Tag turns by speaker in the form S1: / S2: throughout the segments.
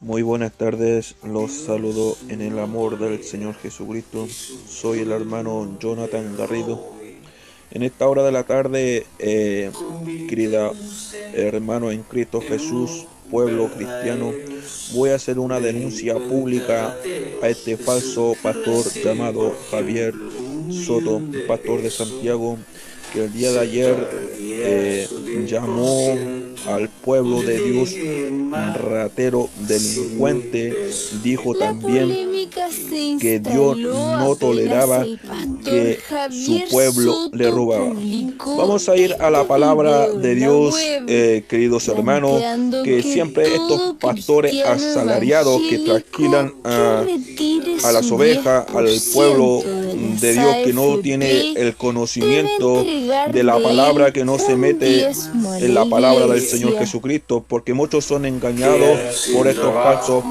S1: Muy buenas tardes, los saludo en el amor del Señor Jesucristo. Soy el hermano Jonathan Garrido. En esta hora de la tarde, querida hermano en Cristo Jesús, pueblo cristiano, voy a hacer una denuncia pública a este falso pastor llamado Javier Soto, pastor de Santiago, que el día de ayer llamó al pueblo de Dios ratero, delincuente. Dijo
S2: La
S1: también
S2: polémica se
S1: que Dios
S2: instaló
S1: no
S2: apenas
S1: toleraba
S2: el pastor
S1: que su
S2: Javier
S1: pueblo le
S2: Soto
S1: robaba.
S2: publicó
S1: Vamos a ir a la
S2: este
S1: palabra
S2: video
S1: de
S2: en la
S1: Dios,
S2: web,
S1: queridos hermanos,
S2: planteando
S1: que
S2: que
S1: siempre estos
S2: todo
S1: pastores
S2: cristiano
S1: asalariados que trasquilan
S2: evangélico que retire
S1: a las
S2: su
S1: ovejas, al pueblo
S2: 10% de
S1: de
S2: las
S1: Dios que no tiene
S2: AFP
S1: el
S2: debe
S1: conocimiento
S2: entregar
S1: de la
S2: de
S1: palabra,
S2: él
S1: que no se
S2: un
S1: mete
S2: diezmo a
S1: en
S2: la
S1: la palabra del Señor
S2: iglesia.
S1: Jesucristo, porque muchos son engañados por estos falsos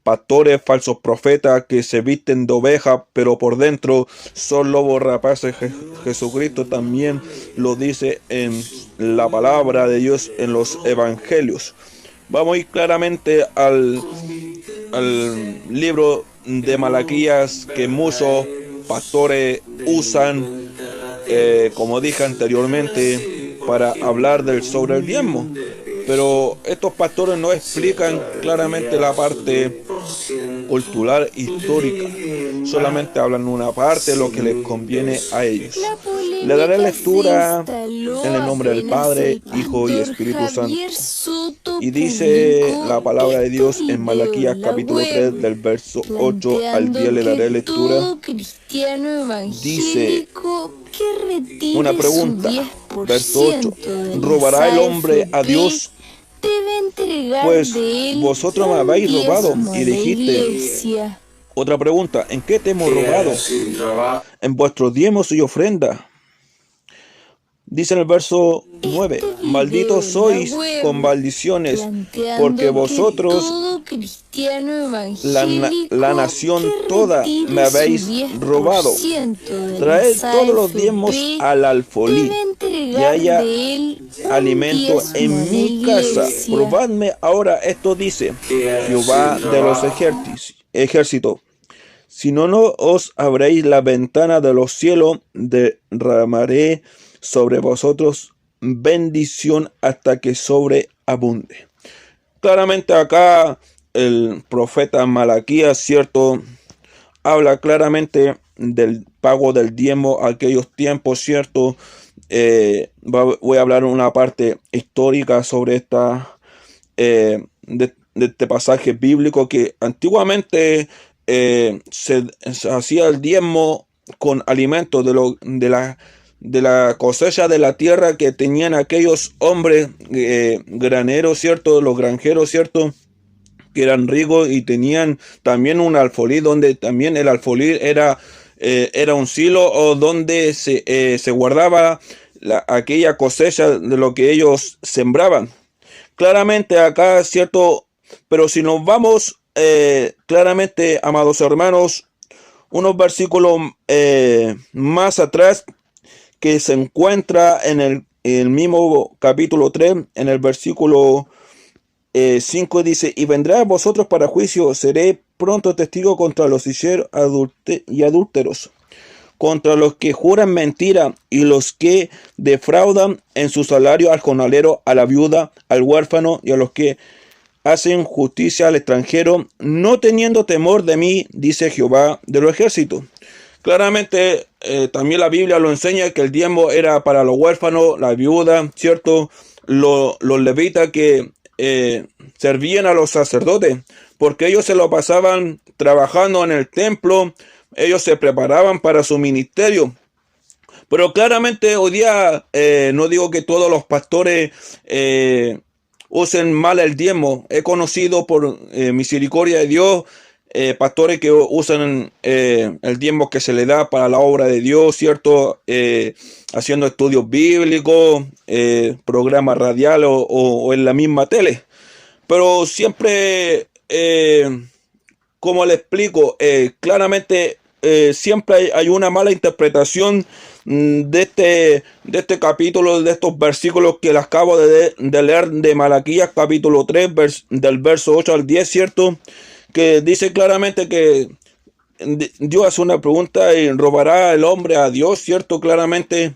S1: pastores, falsos profetas que se visten de oveja, pero por dentro son lobos rapaces. Jesucristo también lo dice en la palabra de Dios, en los evangelios. Vamos a ir claramente al libro de Malaquías, que muchos pastores usan, como dije anteriormente, para hablar sobre el diezmo. Pero estos pastores no explican claramente la parte cultural histórica, solamente hablan una parte, lo que les conviene a ellos.
S2: La
S1: Le daré
S2: polémica se
S1: lectura en
S2: instaló
S1: el nombre del
S2: apenas
S1: Padre,
S2: el
S1: Hijo y
S2: pastor
S1: Espíritu
S2: Javier
S1: Santo.
S2: Soto
S1: Y dice la
S2: publicó
S1: palabra de
S2: este
S1: Dios en
S2: video
S1: Malaquías
S2: en la
S1: capítulo 3
S2: web,
S1: del verso 8 al 10.
S2: planteando
S1: Le
S2: que
S1: daré lectura.
S2: todo cristiano
S1: Dice
S2: evangélico que
S1: una
S2: retire su
S1: pregunta, verso 8:
S2: 10% de las
S1: ¿robará el hombre a
S2: AFP
S1: Dios?
S2: debe entregar
S1: Pues
S2: de él
S1: vosotros me
S2: un
S1: habéis robado.
S2: diezmo a
S1: Y
S2: la
S1: dijiste,
S2: iglesia.
S1: otra pregunta, ¿en qué te hemos robado? En vuestros diezmos y ofrendas. Dice en el verso 9:
S2: Este video
S1: malditos
S2: en la
S1: sois con
S2: web,
S1: maldiciones, porque
S2: planteando que
S1: vosotros,
S2: todo cristiano
S1: la
S2: evangélico
S1: nación
S2: que
S1: toda, me
S2: retire su
S1: habéis robado.
S2: 10% de
S1: Traed
S2: las
S1: todos los diezmos
S2: AFP
S1: al alfolí,
S2: debe
S1: y
S2: entregar
S1: haya
S2: de él un
S1: alimento
S2: diezmo a
S1: en
S2: la
S1: mi casa.
S2: iglesia.
S1: Probadme ahora, esto dice Jehová de los ejércitos. Si no os abréis la ventana de los cielos, derramaré sobre vosotros bendición hasta que sobreabunde. Claramente acá el profeta Malaquías, cierto, habla claramente del pago del diezmo a aquellos tiempos, cierto. Voy a hablar una parte histórica sobre de este pasaje bíblico, que antiguamente se hacía el diezmo con alimentos de la cosecha de la tierra que tenían aquellos hombres graneros, ¿cierto? Los granjeros, ¿cierto? Que eran ricos y tenían también un alfolí, donde también el alfolí era un silo, o donde se guardaba aquella cosecha de lo que ellos sembraban. Claramente acá, ¿cierto? Pero si nos vamos claramente, amados hermanos, unos versículos más atrás, que se encuentra en el mismo capítulo 3, en el versículo 5, dice: y vendré a vosotros para juicio, seré pronto testigo contra los hechizos y adúlteros, contra los que juran mentira y los que defraudan en su salario al jornalero, a la viuda, al huérfano y a los que hacen justicia al extranjero, no teniendo temor de mí, dice Jehová de los ejércitos. Claramente también la Biblia lo enseña, que el diezmo era para los huérfanos, la viuda, ¿cierto? Los levitas que servían a los sacerdotes, porque ellos se lo pasaban trabajando en el templo, ellos se preparaban para su ministerio. Pero claramente hoy día, no digo que todos los pastores usen mal el diezmo. He conocido por misericordia de Dios pastores que usan el diezmo que se le da para la obra de Dios, ¿cierto? Haciendo estudios bíblicos, programas radiales o en la misma tele. Pero siempre, como le explico, claramente siempre hay una mala interpretación de este capítulo, de estos versículos que les acabo de leer de Malaquías capítulo 3, del verso 8 al 10, ¿cierto? Que dice claramente que Dios hace una pregunta y robará el hombre a Dios, ¿cierto? Claramente,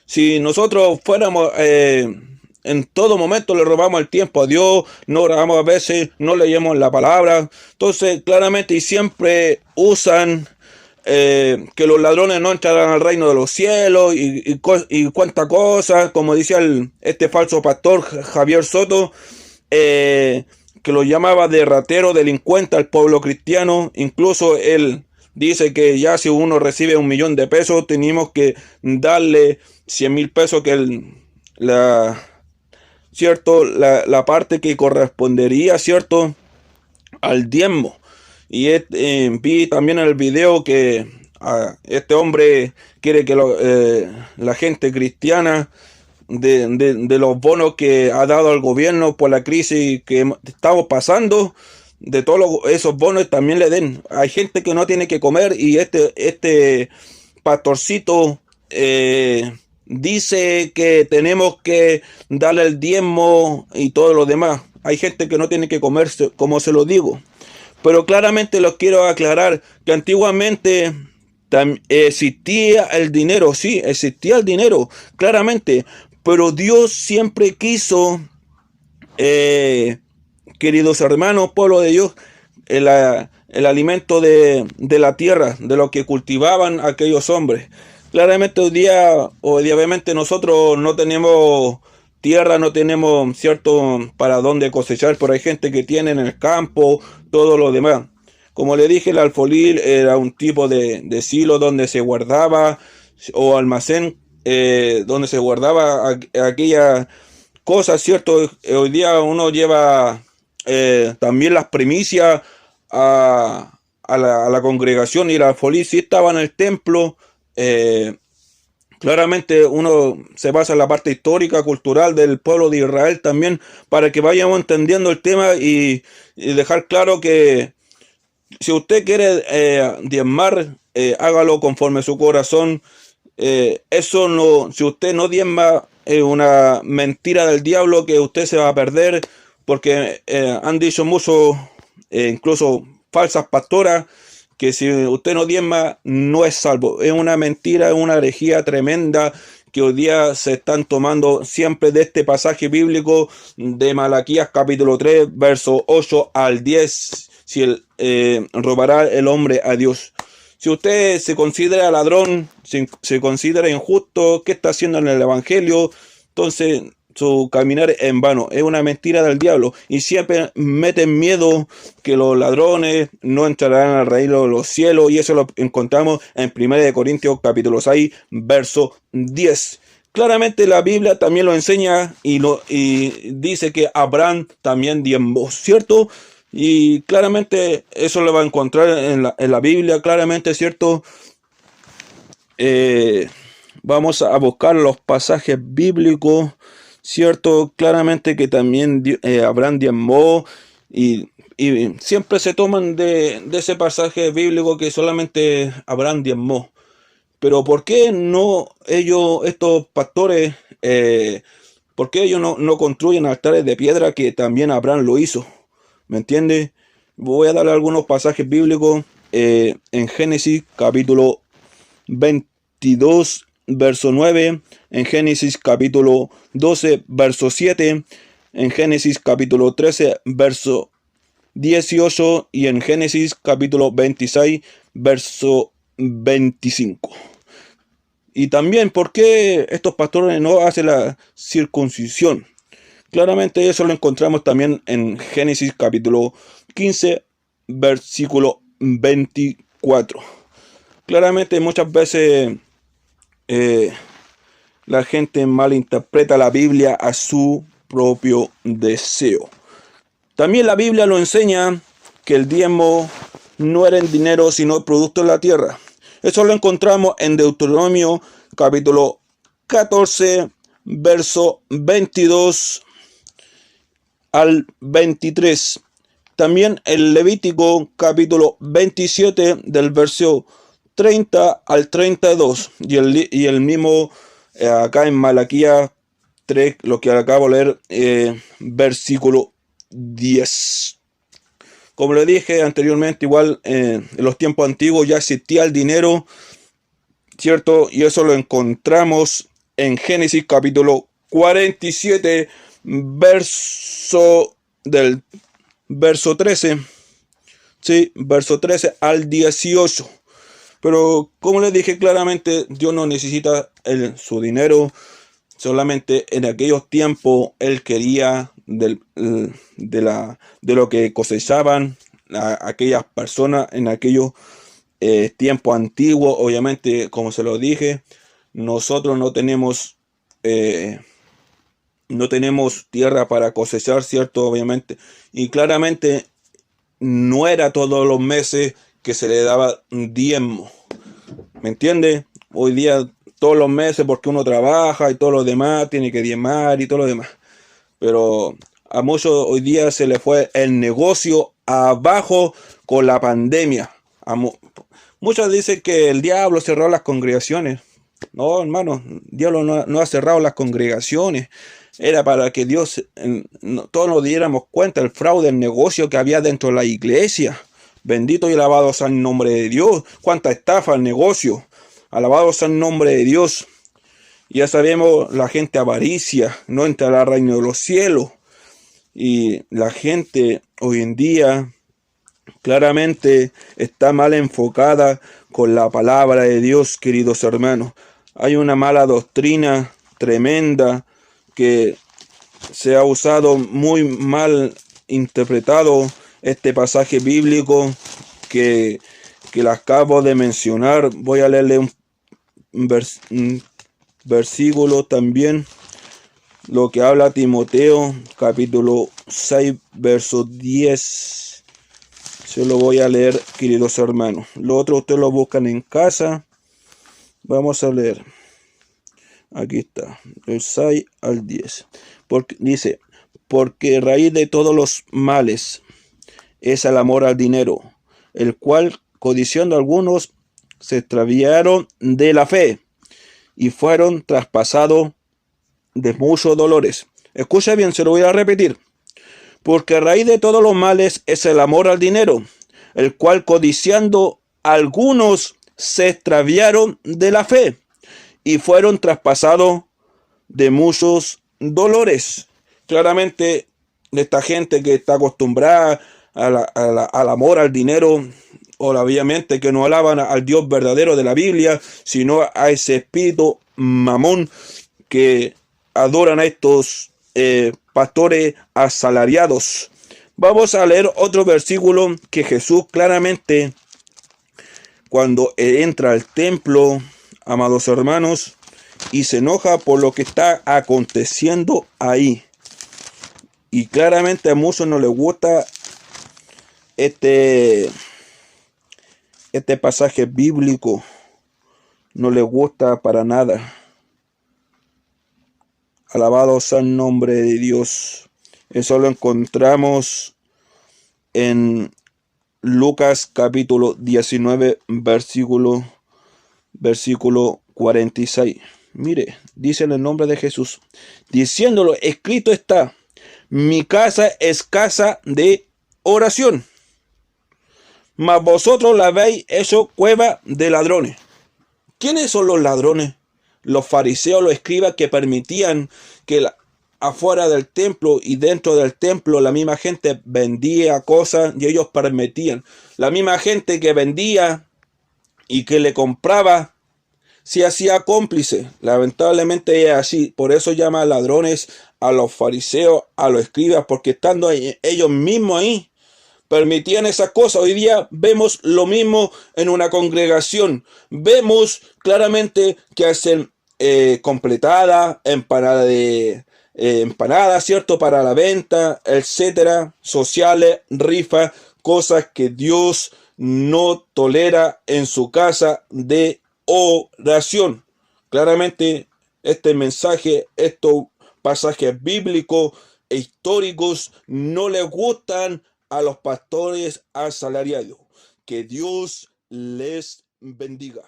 S1: si nosotros fuéramos en todo momento le robamos el tiempo a Dios, no oramos a veces, no leemos la palabra, entonces claramente y siempre usan que los ladrones no entrarán al reino de los cielos y cuánta cosa, como dice este falso pastor Javier Soto, que lo llamaba de ratero, delincuente al pueblo cristiano. Incluso él dice que ya si uno recibe 1 millón de pesos, tenemos que darle 100,000 pesos, que ¿cierto? La parte que correspondería, ¿cierto? Al diezmo. Y vi también en el video que este hombre quiere que la gente cristiana de los bonos que ha dado el gobierno por la crisis que estamos pasando, de todos esos bonos también le den. Hay gente que no tiene que comer y este pastorcito dice que tenemos que darle el diezmo y todo lo demás. Hay gente que no tiene que comer, como se lo digo. Pero claramente los quiero aclarar que antiguamente existía el dinero, sí, existía el dinero, claramente, pero Dios siempre quiso, queridos hermanos, pueblo de Dios, el alimento de la tierra, de lo que cultivaban aquellos hombres. Claramente obviamente nosotros no tenemos tierra, no tenemos cierto para dónde cosechar, pero hay gente que tiene en el campo todo lo demás. Como le dije, el alfolí era un tipo de silo donde se guardaba, o almacén donde se guardaba aquella cosa, ¿cierto? Hoy día uno lleva también las primicias a la congregación, y el alfolí sí estaba en el templo. Claramente uno se basa en la parte histórica, cultural del pueblo de Israel también, para que vayamos entendiendo el tema y dejar claro que si usted quiere diezmar, hágalo conforme su corazón. Eso no, si usted no diezma, es una mentira del diablo que usted se va a perder, porque han dicho muchos, incluso falsas pastoras, que si usted no diezma no es salvo. Es una mentira, es una herejía tremenda que hoy día se están tomando siempre de este pasaje bíblico de Malaquías capítulo 3, verso 8 al 10. Si robará el hombre a Dios. Si usted se considera ladrón, se considera injusto, ¿qué está haciendo en el evangelio? Entonces su caminar es en vano, es una mentira del diablo, y siempre meten miedo que los ladrones no entrarán al reino de los cielos, y eso lo encontramos en 1 Corintios capítulo 6, verso 10. Claramente la Biblia también lo enseña y dice que Abraham también diezmó, ¿cierto? Y claramente eso lo va a encontrar en la Biblia, claramente, ¿cierto? Vamos a buscar los pasajes bíblicos, ¿cierto? Claramente que también Abraham diezmó, y siempre se toman de ese pasaje bíblico que solamente Abraham diezmó. Pero ¿por qué no estos pastores, por qué ellos no construyen altares de piedra, que también Abraham lo hizo? ¿Me entiende? Voy a dar algunos pasajes bíblicos en Génesis capítulo 22, verso 9, en Génesis capítulo 12, verso 7, en Génesis capítulo 13, verso 18, y en Génesis capítulo 26, verso 25. Y también, ¿por qué estos pastores no hacen la circuncisión? Claramente eso lo encontramos también en Génesis capítulo 15, versículo 24. Claramente muchas veces la gente malinterpreta la Biblia a su propio deseo. También la Biblia lo enseña que el diezmo no era en dinero, sino producto de la tierra. Eso lo encontramos en Deuteronomio capítulo 14, verso 22 al 23. También el Levítico capítulo 27 del verso 30 al 32 y el mismo acá en Malaquías 3, lo que acabo de leer, versículo 10. Como le dije anteriormente, igual en los tiempos antiguos ya existía el dinero, ¿cierto? Y eso lo encontramos en Génesis capítulo 47, verso 13. Sí, verso 13 al 18. Pero como les dije claramente, Dios no necesita su dinero. Solamente en aquellos tiempos Él quería de lo que cosechaban aquellas personas en aquellos tiempos antiguos. Obviamente, como se lo dije, nosotros no tenemos tierra para cosechar, ¿cierto? Obviamente. Y claramente no era todos los meses que se le daba diezmo. ¿Me entiende? Hoy día todos los meses porque uno trabaja y todo lo demás, tiene que diezmar y todo lo demás. Pero a muchos hoy día se le fue el negocio abajo con la pandemia. Muchos dicen que el diablo cerró las congregaciones. No, hermano, el diablo no ha cerrado las congregaciones. Era para que Dios, todos nos diéramos cuenta del fraude, el negocio que había dentro de la iglesia. Bendito y alabado sea el nombre de Dios. Cuánta estafa el negocio. Alabado sea el nombre de Dios. Ya sabemos, la gente avaricia no entrará al reino de los cielos. Y la gente hoy en día claramente está mal enfocada con la palabra de Dios, queridos hermanos. Hay una mala doctrina tremenda que se ha usado muy mal interpretado este pasaje bíblico que le acabo de mencionar. Voy a leerle un versículo también, lo que habla Timoteo, capítulo 6, verso 10. Se lo voy a leer, queridos hermanos. Lo otro ustedes lo buscan en casa. Vamos a leer. Aquí está, el 6 al 10. Dice, porque raíz de todos los males es el amor al dinero, el cual, codiciando algunos, se extraviaron de la fe y fueron traspasados de muchos dolores. Escucha bien, se lo voy a repetir. Porque a raíz de todos los males es el amor al dinero, el cual codiciando algunos se extraviaron de la fe y fueron traspasados de muchos dolores. Claramente, esta gente que está acostumbrada al amor al dinero, obviamente que no alaban al Dios verdadero de la Biblia, sino a ese espíritu mamón que adoran a estos pastores asalariados. Vamos a leer otro versículo que Jesús claramente, cuando entra al templo, amados hermanos, y se enoja por lo que está aconteciendo ahí. Y claramente a muchos no les gusta este pasaje bíblico. No les gusta para nada. Alabado sea el nombre de Dios. Eso lo encontramos en Lucas capítulo 19, versículo 46. Mire, dice en el nombre de Jesús, diciéndolo, escrito está, mi casa es casa de oración, mas vosotros la habéis hecho cueva de ladrones. ¿Quiénes son los ladrones? Los fariseos, los escribas que permitían que afuera del templo y dentro del templo la misma gente vendía cosas y ellos permitían. La misma gente que vendía y que le compraba se hacía cómplice. Lamentablemente es así. Por eso llama ladrones a los fariseos, a los escribas, porque estando ellos mismos ahí, permitían esas cosas. Hoy día vemos lo mismo en una congregación. Vemos claramente que hacen completada, empanada, ¿cierto? Para la venta, etcétera, sociales, rifas, cosas que Dios no tolera en su casa de oración. Claramente este mensaje, estos pasajes bíblicos e históricos no les gustan a los pastores asalariados. Que Dios les bendiga.